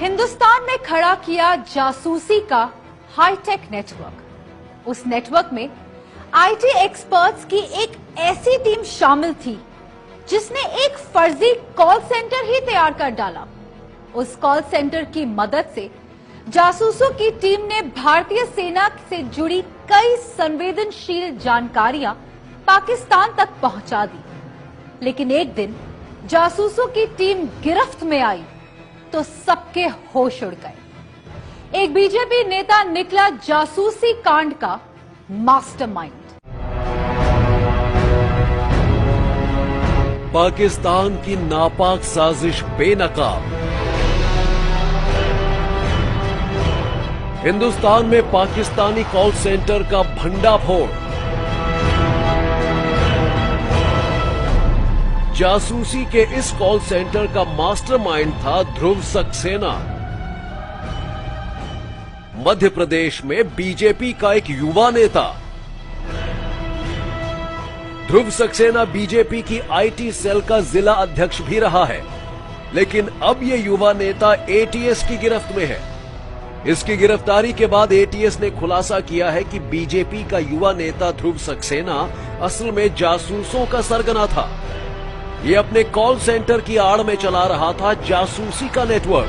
हिंदुस्तान में खड़ा किया जासूसी का हाईटेक नेटवर्क। उस नेटवर्क में आईटी एक्सपर्ट्स की एक ऐसी टीम शामिल थी जिसने एक फर्जी कॉल सेंटर ही तैयार कर डाला। उस कॉल सेंटर की मदद से जासूसों की टीम ने भारतीय सेना से जुड़ी कई संवेदनशील जानकारियां पाकिस्तान तक पहुंचा दी। लेकिन एक दिन जासूसों की टीम गिरफ्त में आई तो सबके होश उड़ गए। एक बीजेपी नेता निकला जासूसी कांड का मास्टरमाइंड। पाकिस्तान की नापाक साजिश बेनकाब। हिंदुस्तान में पाकिस्तानी कॉल सेंटर का भंडाफोड़। जासूसी के इस कॉल सेंटर का मास्टरमाइंड था ध्रुव सक्सेना। मध्य प्रदेश में बीजेपी का एक युवा नेता। ध्रुव सक्सेना बीजेपी की आईटी सेल का जिला अध्यक्ष भी रहा है, लेकिन अब यह युवा नेता एटीएस की गिरफ्त में है। इसकी गिरफ्तारी के बाद एटीएस ने खुलासा किया है कि बीजेपी का युवा नेता ध्रुव सक्सेना असल में जासूसों का सरगना था। ये अपने कॉल सेंटर की आड़ में चला रहा था जासूसी का नेटवर्क।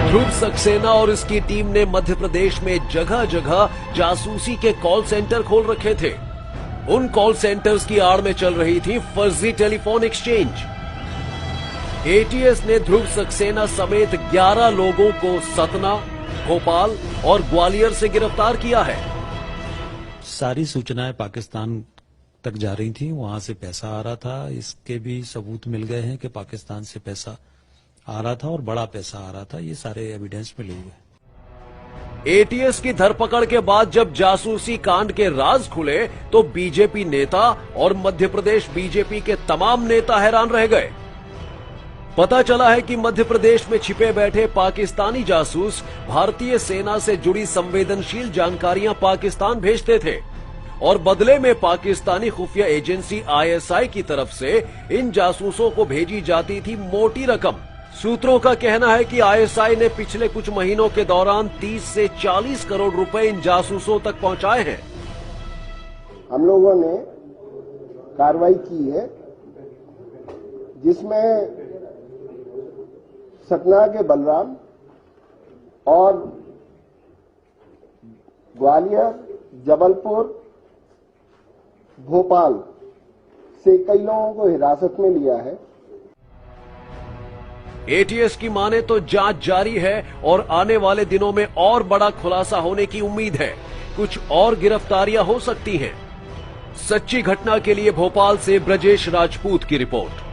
ध्रुव सक्सेना और इसकी टीम ने मध्य प्रदेश में जगह जगह जासूसी के कॉल सेंटर खोल रखे थे। उन कॉल सेंटर्स की आड़ में चल रही थी फर्जी टेलीफोन एक्सचेंज। एटीएस ने ध्रुव सक्सेना समेत 11 लोगों को सतना, भोपाल और ग्वालियर से गिरफ्तार किया है। सारी सूचनाएं पाकिस्तान तक जा रही थी, वहां से पैसा आ रहा था। इसके भी सबूत मिल गए हैं कि पाकिस्तान से पैसा आ रहा था और बड़ा पैसा आ रहा था। ये सारे एविडेंस मिले हुए। एटीएस की धरपकड़ के बाद जब जासूसी कांड के राज खुले तो बीजेपी नेता और मध्य प्रदेश बीजेपी के तमाम नेता हैरान रह गए। पता चला है कि मध्य प्रदेश में छिपे बैठे पाकिस्तानी जासूस भारतीय सेना से जुड़ी संवेदनशील जानकारियां पाकिस्तान भेजते थे और बदले में पाकिस्तानी खुफिया एजेंसी आईएसआई की तरफ से इन जासूसों को भेजी जाती थी मोटी रकम। सूत्रों का कहना है कि आईएसआई ने पिछले कुछ महीनों के दौरान 30 से 40 करोड़ रुपए इन जासूसों तक पहुंचाए हैं। हम लोगों ने कार्रवाई की है जिसमें सतना के बलराम और ग्वालियर, जबलपुर, भोपाल से कई लोगों को हिरासत में लिया है। एटीएस की माने तो जांच जारी है और आने वाले दिनों में और बड़ा खुलासा होने की उम्मीद है। कुछ और गिरफ्तारियां हो सकती हैं। सच्ची घटना के लिए भोपाल से ब्रजेश राजपूत की रिपोर्ट।